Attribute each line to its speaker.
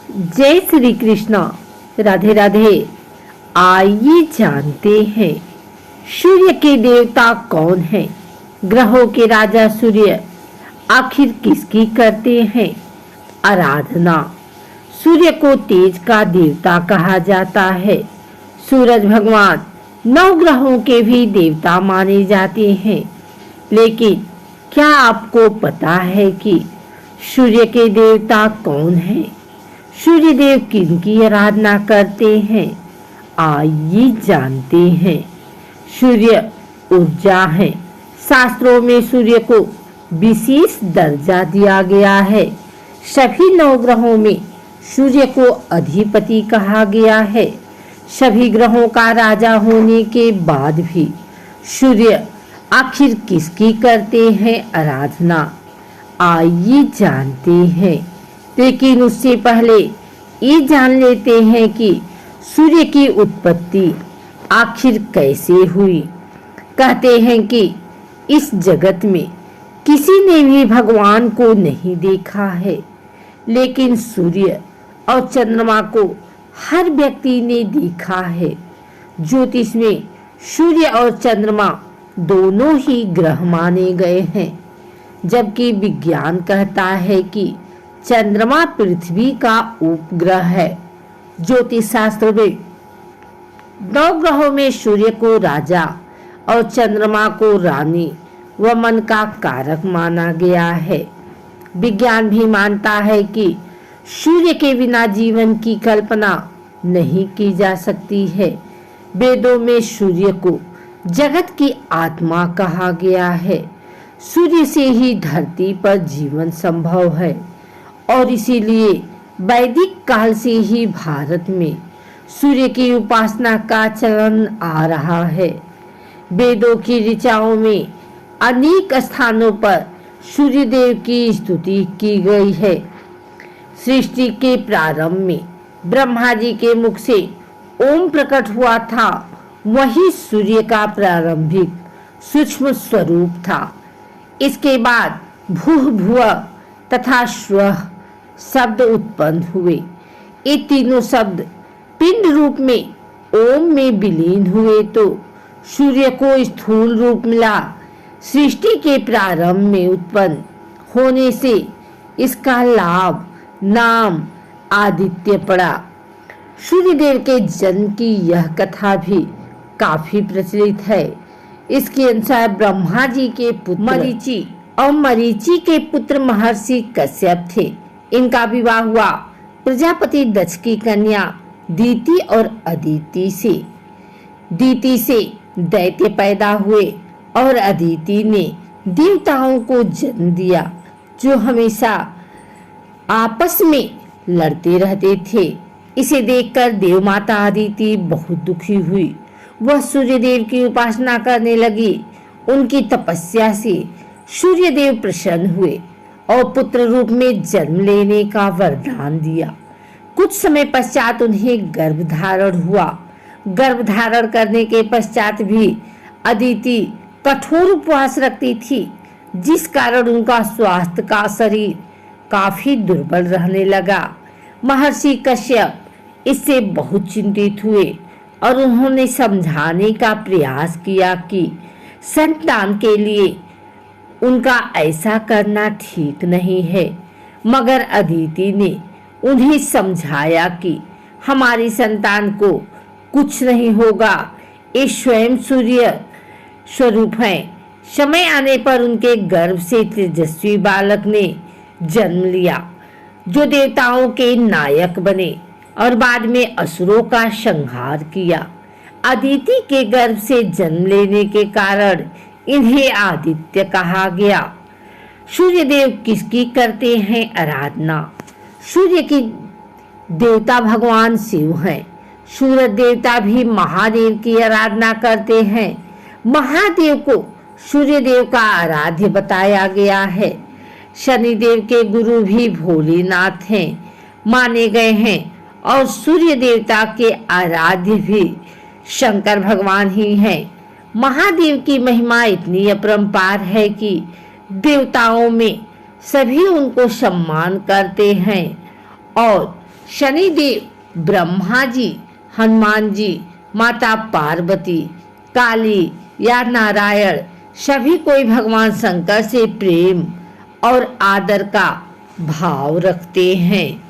Speaker 1: जय श्री कृष्ण। राधे राधे। आइए जानते हैं सूर्य के देवता कौन हैं। ग्रहों के राजा सूर्य आखिर किसकी करते हैं आराधना। सूर्य को तेज का देवता कहा जाता है। सूरज भगवान 9 ग्रहों के भी देवता माने जाते हैं। लेकिन क्या आपको पता है कि सूर्य के देवता कौन हैं? सूर्य देव किनकी आराधना करते हैं? आइए जानते हैं। सूर्य ऊर्जा है। शास्त्रों में सूर्य को विशेष दर्जा दिया गया है। सभी 9 ग्रहों में सूर्य को अधिपति कहा गया है। सभी ग्रहों का राजा होने के बाद भी सूर्य आखिर किसकी करते हैं आराधना? आइए जानते हैं। लेकिन उससे पहले ये जान लेते हैं कि सूर्य की उत्पत्ति आखिर कैसे हुई। कहते हैं कि इस जगत में किसी ने भी भगवान को नहीं देखा है, लेकिन सूर्य और चंद्रमा को हर व्यक्ति ने देखा है। ज्योतिष में सूर्य और चंद्रमा दोनों ही ग्रह माने गए हैं, जबकि विज्ञान कहता है कि चंद्रमा पृथ्वी का उपग्रह है। ज्योतिष शास्त्र में 9 ग्रहों में सूर्य को राजा और चंद्रमा को रानी व मन का कारक माना गया है। विज्ञान भी मानता है कि सूर्य के बिना जीवन की कल्पना नहीं की जा सकती है। वेदों में सूर्य को जगत की आत्मा कहा गया है। सूर्य से ही धरती पर जीवन संभव है और इसीलिए वैदिक काल से ही भारत में सूर्य की उपासना का चलन आ रहा है। वेदों की ऋचाओं में अनेक स्थानों पर सूर्य देव की स्तुति की गई है। सृष्टि के प्रारंभ में ब्रह्मा जी के मुख से ओम प्रकट हुआ था। वही सूर्य का प्रारंभिक सूक्ष्म स्वरूप था। इसके बाद भूः भुवः तथा स्वः शब्द उत्पन्न हुए। ये तीनों शब्द पिंड रूप में ओम में विलीन हुए तो सूर्य को स्थूल रूप मिला। सृष्टि के प्रारंभ में उत्पन्न होने से इसका लाभ नाम आदित्य पड़ा। सूर्यदेव के जन्म की यह कथा भी काफी प्रचलित है। इसके अनुसार ब्रह्मा जी के पुत्र मरीचि और मरीचि के पुत्र महर्षि कश्यप थे। इनका विवाह हुआ प्रजापति दक्ष की कन्या दीति और अदिति से। दीति से दैत्य पैदा हुए और अदिति ने देवताओं को जन्म दिया, जो हमेशा आपस में लड़ते रहते थे। इसे देखकर देवमाता अदिति बहुत दुखी हुई। वह सूर्यदेव की उपासना करने लगी। उनकी तपस्या से सूर्यदेव प्रसन्न हुए और पुत्र रूप में जन्म लेने का वरदान दिया। कुछ समय पश्चात उन्हें गर्भधारण हुआ। गर्भधारण करने के पश्चात भी अदिति कठोर उपवास रखती थी, जिस कारण उनका स्वास्थ्य का शरीर काफी दुर्बल रहने लगा। महर्षि कश्यप इससे बहुत चिंतित हुए और उन्होंने समझाने का प्रयास किया कि संतान के लिए उनका ऐसा करना ठीक नहीं है। मगर अदिति ने उन्हें समझाया कि हमारी संतान को कुछ नहीं होगा, ये स्वयं सूर्य स्वरूप हैं। समय आने पर उनके गर्भ से तेजस्वी बालक ने जन्म लिया, जो देवताओं के नायक बने और बाद में असुरों का संहार किया। अदिति के गर्भ से जन्म लेने के कारण इन्हें आदित्य कहा गया। सूर्यदेव किसकी करते हैं आराधना? सूर्य की देवता भगवान शिव हैं। सूरज देवता भी महादेव की आराधना करते हैं। महादेव को सूर्यदेव का आराध्य बताया गया है। शनिदेव के गुरु भी भोलेनाथ हैं माने गए हैं और सूर्य देवता के आराध्य भी शंकर भगवान ही हैं। महादेव की महिमा इतनी अपरंपार है कि देवताओं में सभी उनको सम्मान करते हैं और शनिदेव, ब्रह्मा जी, हनुमान जी, माता पार्वती, काली या नारायण सभी कोई भगवान शंकर से प्रेम और आदर का भाव रखते हैं।